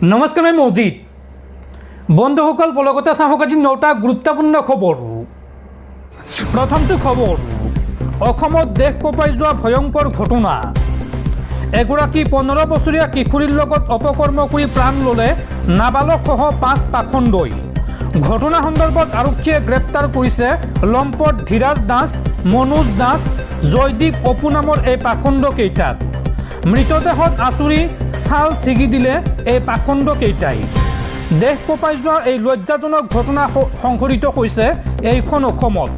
নমস্কাৰ, মই মজিদ। বন্ধুসকল, পলকতে চাওক আজি 9টা গুৰুত্বপূৰ্ণ খবৰ। প্ৰথমটো খবৰ, অসমত দেশ কঁপাই যোৱা ভয়ংকৰ ঘটনা। এগৰাকী 15 বছৰীয়া কিশোৰীৰ লগত অপকৰ্ম কৰি প্ৰাণ ল'লে নাবালকসহ 5 পাখণ্ডই। ঘটনা সন্দৰ্ভত আৰক্ষীয়ে গ্ৰেপ্তাৰ কৰিছে লম্পট ধীৰাজ দাস, মনোজ দাস, জয়দীপ, অপু নামৰ এই পাখণ্ডকেইটাক। মৃতদেহত আচুৰি ছাল ছিগি দিলে এই পাখণ্ডকেইটাই। দেশ কঁপাই যোৱা এই লজ্জাজনক ঘটনা সংঘটিত হৈছে এইখন অসমত।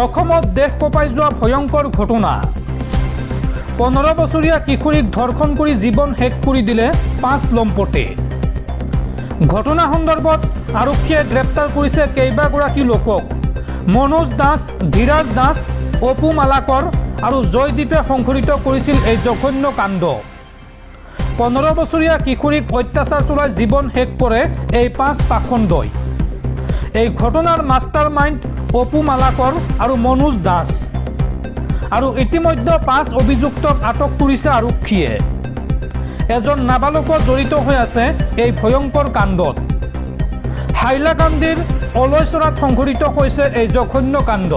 অসমত দেশ কঁপাই যোৱা ভয়ংকৰ ঘটনা। 15 বছৰীয়া কিশোৰীক ধৰ্ষণ কৰি জীৱন শেষ কৰি দিলে 5 লম্পটে। ঘটনা সন্দৰ্ভত আৰক্ষীয়ে গ্ৰেপ্তাৰ কৰিছে কেইবাগৰাকী লোকক। মনোজ দাস, ধীৰাজ দাস, অপু মালাকৰ আৰু জয়দীপে সংঘটিত কৰিছিল এই জঘন্য কাণ্ড। 15 বছৰীয়া কিশোৰীক অত্যাচাৰ চলাই জীৱন শেষ কৰে এই 5 পাখণ্ডই। এই ঘটনাৰ মাষ্টাৰ মাইণ্ড অপু মালাকৰ আৰু মনোজ দাস। আৰু ইতিমধ্যে 5 অভিযুক্তক আটক কৰিছে আৰক্ষীয়ে। এজন নাবালক জড়িত হৈ আছে এই ভয়ংকৰ কাণ্ডত। হাইলাকান্দিৰ অলৈচৰাত সংঘটিত হৈছে এই জঘন্য কাণ্ড।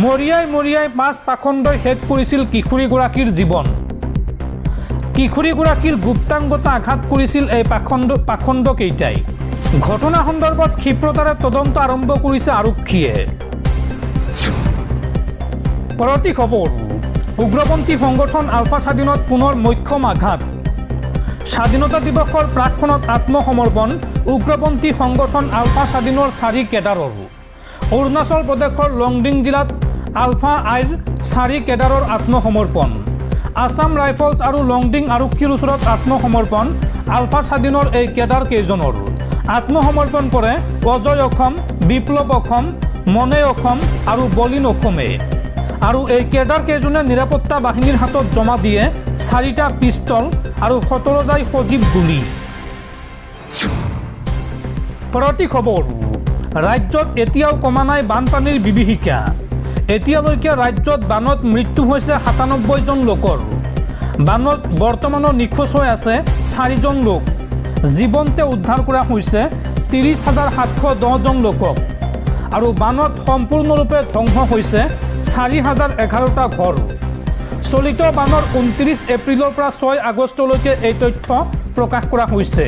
মৰিয়াই মৰিয়াই 5 পাখণ্ডই শেষ কৰিছিল কিশোৰীগৰাকীৰ জীৱন। কিশোৰীগৰাকীৰ গুপ্তাংগতা আঘাত কৰিছিল এই পাখণ্ডকেইটাই। ঘটনা সন্দৰ্ভত ক্ষিপ্ৰতাৰে তদন্ত আৰম্ভ কৰিছে আৰক্ষীয়ে। পৰৱৰ্তী খবৰ, উগ্ৰপন্থী সংগঠন আলফা স্বাধীনত পুনৰ মক্ষম আঘাত। স্বাধীনতা দিৱসৰ প্ৰাকক্ষণত আত্মসমৰ্পণ উগ্ৰপন্থী সংগঠন আলফা স্বাধীনৰ 4 কেডাৰৰ। অৰুণাচল প্ৰদেশৰ লংডিং জিলাত আলফা আইৰ 4 কেডাৰৰ আত্মসমৰ্পণ। আছাম ৰাইফলছ আৰু লংডিং আৰক্ষীৰ ওচৰত আত্মসমৰ্পণ আলফা স্বাধীনৰ এই কেডাৰ কেইজনৰ। আত্মসমৰ্পণ কৰে অজয় অসম, বিপ্লৱ অসম, মনে অসম আৰু বলিন অসমে। আৰু এই কেডাৰ কেইজনে নিৰাপত্তা বাহিনীৰ হাতত জমা দিয়ে 4টা পিষ্টল আৰু 17 জাই সজীৱ গুলী। পৰৱৰ্তী খবৰ, ৰাজ্যত এতিয়াও কমা নাই বানপানীৰ বিভীষিকা। এতিয়ালৈকে ৰাজ্যত বানত মৃত্যু হৈছে 97 জন লোকৰ। বানত বৰ্তমানৰ নিখোজ হৈ আছে 4 জন লোক। জীৱন্তে উদ্ধাৰ কৰা হৈছে 30,710 জন লোকক। আৰু বানত সম্পূৰ্ণৰূপে ধ্বংস হৈছে 4,011টা ঘৰ। চলিত বানৰ 29 এপ্ৰিলৰ পৰা 6 আগষ্টলৈকে এই তথ্য প্ৰকাশ কৰা হৈছে।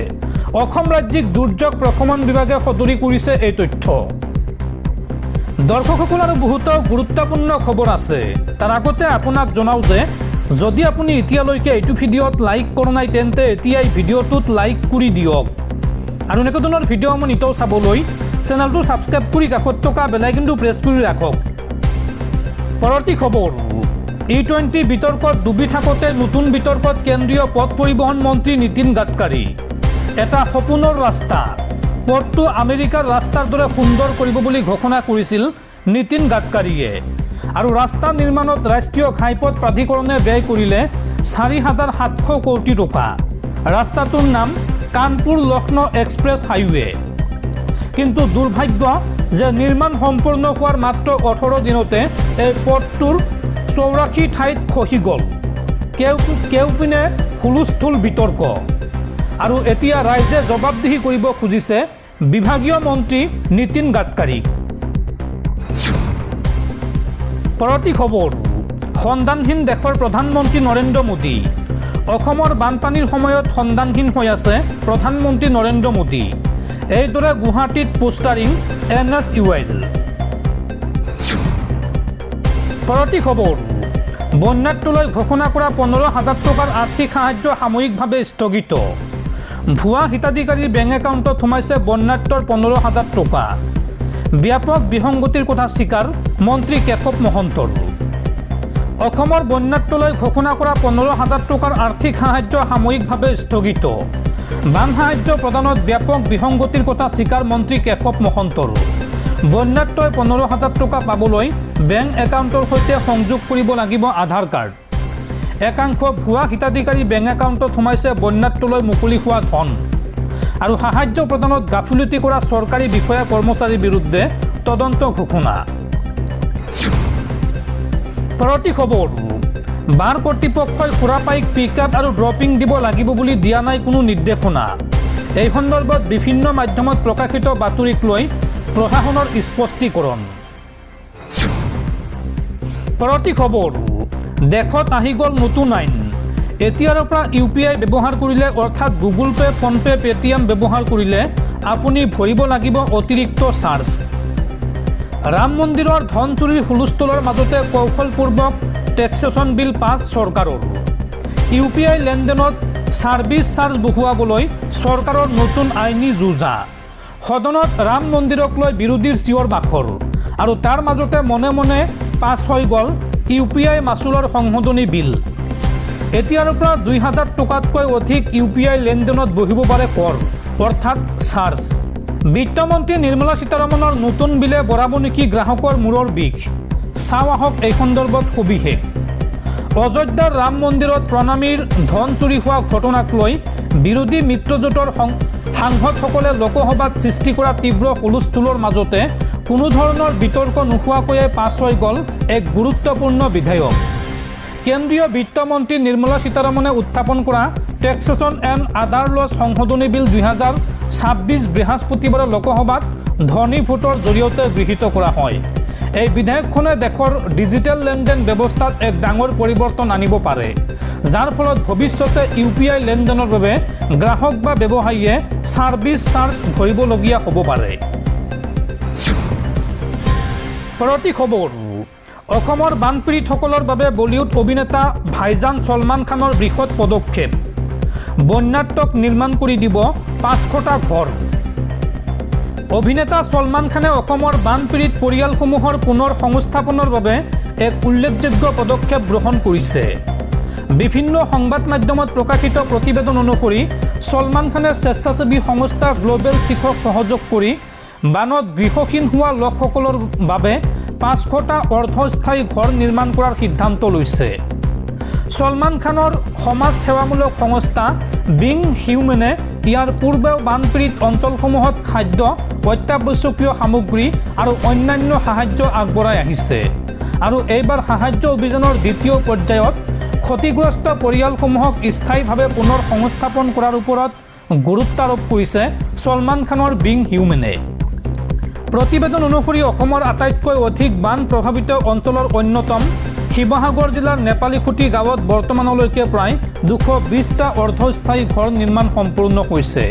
অসম ৰাজ্যিক দুৰ্যোগ প্ৰশমন বিভাগে সদৰি কৰিছে এই তথ্য। দৰ্শকসকল, আৰু বহুতো গুৰুত্বপূৰ্ণ খবৰ আছে। তাৰ আগতে আপোনাক জনাওঁ যে যদি আপুনি এতিয়ালৈকে এইটো ভিডিঅ'ত লাইক কৰা নাই তেন্তে এতিয়াই ভিডিঅ'টোত লাইক কৰি দিয়ক। আৰু এনেকুৱা ধৰণৰ ভিডিঅ' মই নিতৌ চাবলৈ চেনেলটো ছাবস্ক্ৰাইব কৰি কাষত থকা বেলাইকনটো প্ৰেছ কৰি ৰাখক। পৰৱৰ্তী খবৰ, E20 বিতৰ্কত ডুবি থাকোঁতে নতুন বিতৰ্কত কেন্দ্ৰীয় পথ পৰিবহণ মন্ত্ৰী নীতিন গাডকাৰী। এটা সপোনৰ ৰাস্তা, পথটো আমেৰিকাৰ ৰাস্তাৰ দৰে সুন্দৰ কৰিব বুলি ঘোষণা কৰিছিল নীতিন গাডকাৰীয়ে। আৰু ৰাস্তা নিৰ্মাণত ৰাষ্ট্ৰীয় ঘাইপথ প্ৰাধিকৰণে ব্যয় কৰিলে 4,700 কোটি টকা। ৰাস্তাটোৰ নাম কানপুৰ লক্ষ্ণৌ এক্সপ্ৰেছ হাইৱে। কিন্তু দুৰ্ভাগ্য যে নিৰ্মাণ সম্পূৰ্ণ হোৱাৰ মাত্ৰ 18 দিনতে এই পথটোৰ 84 ঠাইত খহি গ'ল। কেউপিনে হুলস্থুল বিতৰ্ক। আৰু এতিয়া ৰাইজে জবাবদিহি কৰিব খুজিছে বিভাগীয় মন্ত্ৰী নীতিন গাডকাৰীক। পৰৱৰ্তী খবৰ, সন্ধানহীন দেশৰ প্ৰধানমন্ত্ৰী নৰেন্দ্ৰ মোদী। অসমৰ বানপানীৰ সময়ত সন্ধানহীন হৈ আছে প্ৰধানমন্ত্ৰী নৰেন্দ্ৰ মোদী। এইদৰে গুৱাহাটীত পোষ্টাৰিং NSUL। পৰৱৰ্তী খবৰ, বন্যাতলৈ ঘোষণা কৰা 15,000 টকাৰ আৰ্থিক সাহায্য সাময়িকভাৱে স্থগিত। ভুৱা হিতাধিকাৰীৰ বেংক একাউণ্টত সোমাইছে বন্যাত্তৰ 15,000 টকা। ব্যাপক বিসংগতিৰ কথা স্বীকাৰ মন্ত্ৰী কেশৱ মহন্তৰ। অসমৰ বন্যাতলৈ ঘোষণা কৰা 15,000 টকাৰ আৰ্থিক সাহায্য সাময়িকভাৱে স্থগিত। বান সাহায্য প্ৰদানত ব্যাপক বিসংগতিৰ কথা স্বীকাৰ মন্ত্ৰী কেশৱ মহন্তৰ। বন্যাত্তই 15,000 টকা পাবলৈ বেংক একাউণ্টৰ সৈতে সংযোগ কৰিব লাগিব আধাৰ কাৰ্ড। একাংশ ভুৱা হিতাধিকাৰী বেংক একাউণ্টত সোমাইছে বন্যাতলৈ মুকলি হোৱা ধন। আৰু সাহায্য প্ৰদানত গাফিলতি কৰা চৰকাৰী বিষয়া কৰ্মচাৰীৰ বিৰুদ্ধে তদন্ত ঘোষণা। পৰৱৰ্তী খবৰ, বাৰ কৰ্তৃপক্ষই সুৰাপাইক পিকআপ আৰু ড্ৰপিং দিব লাগিব বুলি দিয়া নাই কোনো নিৰ্দেশনা। এই সন্দৰ্ভত বিভিন্ন মাধ্যমত প্ৰকাশিত বাতৰিক লৈ প্ৰশাসনৰ স্পষ্টীকৰণ। পৰৱৰ্তী খবৰ, দেশত আহি গ'ল নতুন আইন। এতিয়াৰ পৰা UPI ব্যৱহাৰ কৰিলে অৰ্থাৎ গুগল পে, ফোনপে, পেটিএম ব্যৱহাৰ কৰিলে আপুনি ভৰিব লাগিব অতিৰিক্ত চাৰ্জ। ৰাম মন্দিৰৰ ধন চুৰিৰ হুলস্থুলৰ মাজতে কৌশলপূৰ্বক টেক্সেশ্যন বিল পাছ চৰকাৰৰ। UPI লেনদেনত ছাৰ্ভিচ চাৰ্জ বহুৱাবলৈ চৰকাৰৰ নতুন আইনী যোজা। সদনত ৰাম মন্দিৰক লৈ বিৰোধীৰ চিঞৰ বাখৰ আৰু তাৰ মাজতে মনে মনে পাছ হৈ গ'ল UPI মাচুলৰ সংশোধনী বিল। এতিয়াৰ পৰা 2000 টকাতকৈ অধিক UPI লেনদেনত বহিব পাৰে কৰ, অৰ্থাৎ চাৰ্জ। বিত্তমন্ত্ৰী নিৰ্মলা সীতাৰমণৰ নতুন বিলে বঢ়াব নেকি গ্ৰাহকৰ মূৰৰ বিষ? চাওঁ আহক এই সন্দৰ্ভত সবিশেষ। অযোধ্যাৰ ৰাম মন্দিৰত প্ৰণামীৰ ধন চুৰি হোৱা ঘটনাক লৈ বিৰোধী মিত্ৰজোঁটৰ সাংসদসকলে লোকসভাত সৃষ্টি কৰা তীব্ৰ হুলস্থুলৰ মাজতে কোনো ধৰণৰ বিতৰ্ক নোহোৱাকৈয়ে পাছ হৈ গ'ল এক গুৰুত্বপূৰ্ণ বিধেয়ক। কেন্দ্ৰীয় বিত্তমন্ত্ৰী নিৰ্মলা সীতাৰমণে উত্থাপন কৰা টেক্সেশ্যন এণ্ড আদাৰ লছ সংশোধনী বিল 2026 বৃহস্পতিবাৰে লোকসভাত ধ্বনি ভোটৰ জৰিয়তে গৃহীত কৰা হয়। এই বিধেয়কখনে দেশৰ ডিজিটেল লেনদেন ব্যৱস্থাত এক ডাঙৰ পৰিৱৰ্তন আনিব পাৰে, যাৰ ফলত ভৱিষ্যতে UPI লেনদেনৰ বাবে গ্ৰাহক বা ব্যৱসায়ীয়ে ছাৰ্ভিচ চাৰ্জ ভৰিবলগীয়া হ'ব পাৰে। পৰৱৰ্তী খবৰ, অসমৰ বানপীড়িতসকলৰ বাবে বলিউড অভিনেতা ভাইজান ছলমান খানৰ বৃহৎ পদক্ষেপ। বন্যাত্মক নিৰ্মাণ কৰি দিব 500টা ঘৰ। অভিনেতা ছলমান খানে অসমৰ বানপীড়িত পৰিয়ালসমূহৰ পুনৰ সংস্থাপনৰ বাবে এক উল্লেখযোগ্য পদক্ষেপ গ্ৰহণ কৰিছে। বিভিন্ন সংবাদ মাধ্যমত প্ৰকাশিত প্ৰতিবেদন অনুসৰি ছলমান খানে স্বেচ্ছাসেৱী সংস্থা গ্লোবেল চিকক সহযোগ কৰি বানত গৃহহীন হোৱা লোকসকলৰ বাবে 500টা অৰ্ধস্থায়ী ঘৰ নিৰ্মাণ কৰাৰ সিদ্ধান্ত লৈছে। ছলমান খানৰ সমাজ সেৱামূলক সংস্থা বিং হিউমেনে ইয়াৰ পূৰ্বেও বানপীড়িত অঞ্চলসমূহত খাদ্য, অত্যাৱশ্যকীয় সামগ্ৰী আৰু অন্যান্য সাহায্য আগবঢ়াই আহিছে আৰু এইবাৰ সাহায্য অভিযানৰ দ্বিতীয় পৰ্যায়ত ক্ষতিগ্ৰস্ত পৰিয়ালসমূহক স্থায়ীভাৱে পুনৰ সংস্থাপন কৰাৰ ওপৰত গুৰুত্ব আৰোপ কৰিছে ছলমান খানৰ বিং হিউমেনে। প্ৰতিবেদন অনুসৰি অসমৰ আটাইতকৈ অধিক বান প্ৰভাৱিত অঞ্চলৰ অন্যতম শিৱসাগৰ জিলাৰ নেপালীখুটি গাঁৱত বৰ্তমানলৈকে প্ৰায় 220টা অৰ্ধস্থায়ী ঘৰ নিৰ্মাণ সম্পূৰ্ণ হৈছে।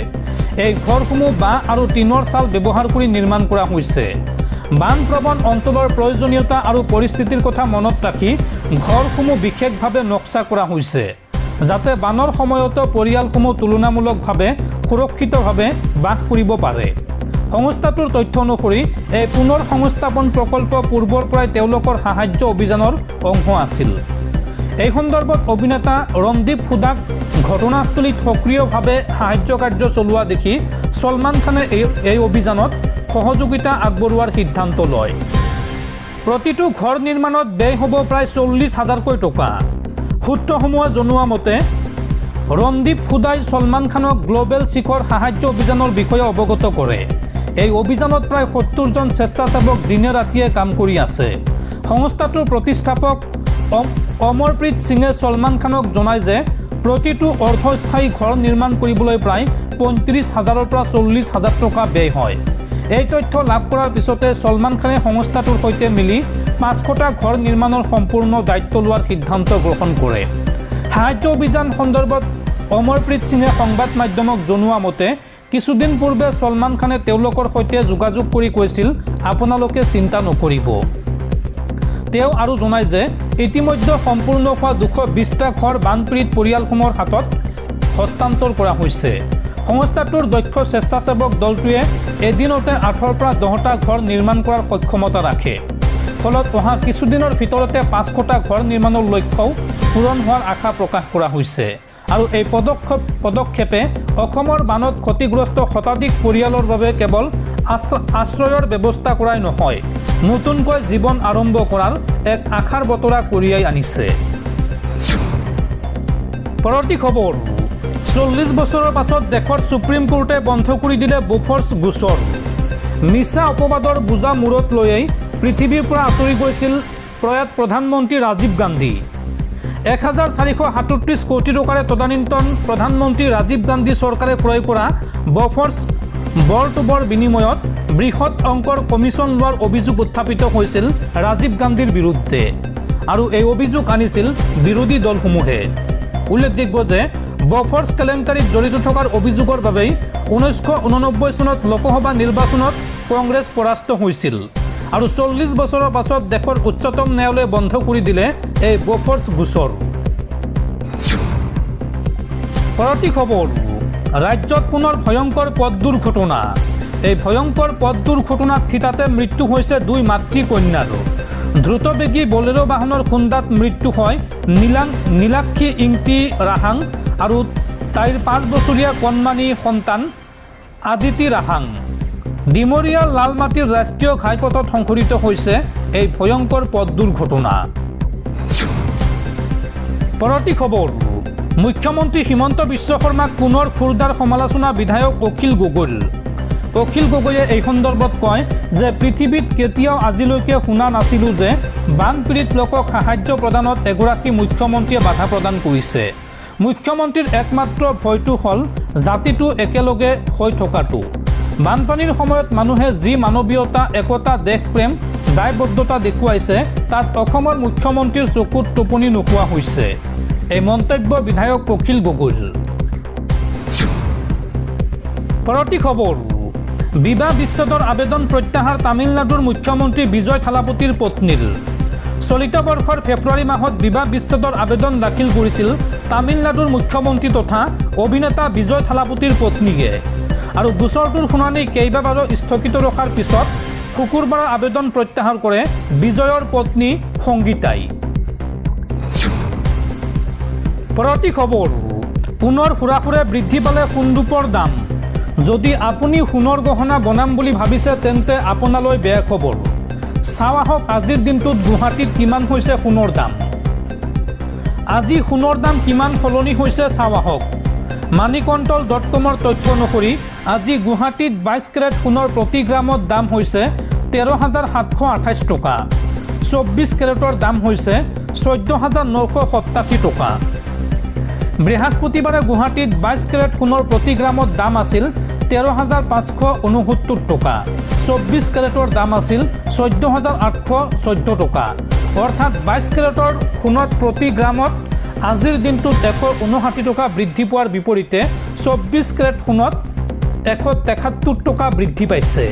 এই ঘৰসমূহ বাঁহ আৰু টিনৰ চাল ব্যৱহাৰ কৰি নিৰ্মাণ কৰা হৈছে। বানপ্ৰৱণ অঞ্চলৰ প্ৰয়োজনীয়তা আৰু পৰিস্থিতিৰ কথা মনত ৰাখি ঘৰসমূহ বিশেষভাৱে নক্সা কৰা হৈছে, যাতে বানৰ সময়তো পৰিয়ালসমূহ তুলনামূলকভাৱে সুৰক্ষিতভাৱে বাস কৰিব পাৰে। সংস্থাটোৰ তথ্য অনুসৰি এই পুনৰ সংস্থাপন প্ৰকল্প পূৰ্বৰ পৰাই তেওঁলোকৰ সাহায্য অভিযানৰ অংশ আছিল। এই সন্দৰ্ভত অভিনেতা ৰণদীপ হুদাক ঘটনাস্থলীত সক্ৰিয়ভাৱে সাহায্য কাৰ্য চলোৱা দেখি ছলমান খানে এই অভিযানত সহযোগিতা আগবঢ়োৱাৰ সিদ্ধান্ত লয়। প্ৰতিটো ঘৰ নিৰ্মাণত ব্যয় হ'ব প্ৰায় 40,000কৈ টকা। সূত্ৰসমূহে জনোৱা মতে ৰণদীপ হুদাই ছলমান খানক গ্লোবেল চিকৰ সাহায্য অভিযানৰ বিষয়ে অৱগত কৰে। এই অভিযানত প্ৰায় 70জন স্বেচ্ছাসেৱক দিনে ৰাতিয়ে কাম কৰি আছে। সংস্থাটোৰ প্ৰতিষ্ঠাপক অমৰপ্ৰীত সিঙে ছলমান খানক জনায় যে প্ৰতিটো অৰ্ধস্থায়ী ঘৰ নিৰ্মাণ কৰিবলৈ প্ৰায় 35,000ৰ পৰা 40,000 টকা ব্যয় হয়। এই তথ্য লাভ কৰাৰ পিছতে ছলমান খানে সংস্থাটোৰ সৈতে মিলি 500টা ঘৰ নিৰ্মাণৰ সম্পূৰ্ণ দায়িত্ব লোৱাৰ সিদ্ধান্ত গ্ৰহণ কৰে। সাহায্য অভিযান সন্দৰ্ভত অমৰপ্ৰীত সিঙে সংবাদ মাধ্যমক জনোৱা মতে কিছুদিন পূৰ্বে ছলমান খানে তেওঁলোকৰ সৈতে যোগাযোগ কৰি কৈছিল, আপোনালোকে চিন্তা নকৰিব। তেওঁ আৰু জনায় যে ইতিমধ্যে সম্পূৰ্ণ হোৱা 220টা ঘৰ বানপীড়িত পৰিয়ালসমূহৰ হাতত হস্তান্তৰ কৰা হৈছে। সংস্থাটোৰ দক্ষ স্বেচ্ছাসেৱক দলটোৱে এদিনতে 8ৰ পৰা 10টা ঘৰ নিৰ্মাণ কৰাৰ সক্ষমতা ৰাখে। ফলত অহা কিছুদিনৰ ভিতৰতে 500টা ঘৰ নিৰ্মাণৰ লক্ষ্যও পূৰণ হোৱাৰ আশা প্ৰকাশ কৰা হৈছে। আৰু এই পদক্ষেপে অসমৰ বানত ক্ষতিগ্ৰস্ত শতাধিক পৰিয়ালৰ বাবে কেৱল আশ্ৰয়ৰ ব্যৱস্থা কৰাই নহয়, নতুনকৈ জীৱন আৰম্ভ কৰাৰ এক আশাৰ বতৰা কঢ়িয়াই আনিছে। পৰৱৰ্তী খবৰ, 40 বছৰৰ পাছত দেশৰ সুপ্ৰিম কোৰ্টে বন্ধ কৰি দিলে বোফৰ্ছ গোচৰ। মিছা অপবাদৰ বোজা মূৰত লৈয়েই পৃথিৱীৰ পৰা আঁতৰি গৈছিল প্ৰয়াত প্ৰধানমন্ত্ৰী ৰাজীৱ গান্ধী। 1437 কোটি টকাৰে তদানীন্তন প্ৰধানমন্ত্ৰী ৰাজীৱ গান্ধী চৰকাৰে ক্ৰয় কৰা বফৰ্ছ বৰ টু বৰ বিনিময়ত বৃহৎ অংকৰ কমিশ্যন লোৱাৰ অভিযোগ উত্থাপিত হৈছিল ৰাজীৱ গান্ধীৰ বিৰুদ্ধে আৰু এই অভিযোগ আনিছিল বিৰোধী দলসমূহে। উল্লেখযোগ্য যে বফৰ্ছ কেলেংকাৰীত জড়িত থকাৰ অভিযোগৰ বাবেই 1989 চনত লোকসভা নিৰ্বাচনত কংগ্ৰেছ পৰাস্ত হৈছিল আৰু 40 বছৰৰ পাছত দেশৰ উচ্চতম ন্যায়ালয়ে বন্ধ কৰি দিলে এই বফৰ্ছ গোচৰ। পৰৱৰ্তী খবৰ, ৰাজ্যত পুনৰ ভয়ংকৰ পথ দুৰ্ঘটনা। এই ভয়ংকৰ পথ দুৰ্ঘটনাত থিতাতে মৃত্যু হৈছে 2 মাতৃকন্যাৰ। দ্ৰুতবেগী বলেৰো বাহনৰ খুন্দাত মৃত্যু হয় নীলাক্ষী ইংতি ৰাহাং আৰু তাইৰ 5 বছৰীয়া কণমানি সন্তান আদিতি ৰাহাং। ডিমৰীয়া লালমাটিৰ ৰাষ্ট্ৰীয় ঘাইপথত সংঘটিত হৈছে এই ভয়ংকৰ পথ দুৰ্ঘটনা। পৰৱৰ্তী খবৰ, মুখ্যমন্ত্ৰী হিমন্ত বিশ্ব শৰ্মাক পুনৰ খুৰদাৰ সমালোচনা বিধায়ক অখিল গগৈৰ। অখিল গগৈয়ে এই সন্দৰ্ভত কয় যে পৃথিৱীত কেতিয়াও আজিলৈকে শুনা নাছিলোঁ যে বানপীড়িত লোকক সাহায্য প্ৰদানত এগৰাকী মুখ্যমন্ত্ৰীয়ে বাধা প্ৰদান কৰিছে। মুখ্যমন্ত্ৰীৰ একমাত্ৰ ভয়টো হ'ল জাতিটো একেলগে হৈ থকাটো। বানপানীৰ সময়ত মানুহে যি মানৱীয়তা, একতা, দেশপ্ৰেম, দায়বদ্ধতা দেখুৱাইছে তাত অসমৰ মুখ্যমন্ত্ৰীৰ চকুত টোপনি নোহোৱা হৈছে। এই মন্তব্য বিধায়ক অখিল গগৈৰ। পৰৱৰ্তী খবৰ, বিবাহ বিচ্ছেদৰ আবেদন প্ৰত্যাহাৰ তামিলনাডুৰ মুখ্যমন্ত্ৰী বিজয় থালাপতিৰ পত্নীৰ। চলিত বৰ্ষৰ ফেব্ৰুৱাৰী মাহত বিবাহ বিচ্ছেদৰ আবেদন দাখিল কৰিছিল তামিলনাডুৰ মুখ্যমন্ত্ৰী তথা অভিনেতা বিজয় থালাপতিৰ পত্নীয়ে আৰু গোচৰটোৰ শুনানি কেইবাবাৰো স্থগিত ৰখাৰ পিছত শুকুৰবাৰৰ আবেদন প্ৰত্যাহাৰ কৰে বিজয়ৰ পত্নী সংগীতাই। পৰৱৰ্তী খবৰ, পুনৰ হুৰাহুৰে বৃদ্ধি পালে সোণৰূপৰ দাম। যদি আপুনি সোণৰ গহনা বনাম বুলি ভাবিছে তেন্তে আপোনালৈ বেয়া খবৰ। চাওঁ আহক আজিৰ দিনটোত গুৱাহাটীত কিমান হৈছে সোণৰ দাম। আজি সোণৰ দাম কিমান সলনি হৈছে চাওঁ আহক। মানিকণ্টল.comৰ তথ্য অনুসৰি আজি গুৱাহাটীত 22 কেৰেট সোণৰ প্ৰতি গ্ৰামত দাম হৈছে 13,728 টকা। 24 কেৰেটৰ দাম হৈছে 14,987 টকা। বৃহস্পতিবাৰে গুৱাহাটীত 22 কেৰেট সোণৰ প্ৰতি গ্ৰামত দাম আছিল 13,569 টকা। 24 কেৰেটৰ দাম আছিল 14,814 টকা। অৰ্থাৎ 22 কেৰেটৰ সোণত প্ৰতি গ্ৰামত আজিৰ দিনটোত 159 টকা বৃদ্ধি পোৱাৰ বিপৰীতে 24 কেৰেট সোণত 173 টকা বৃদ্ধি পাইছে।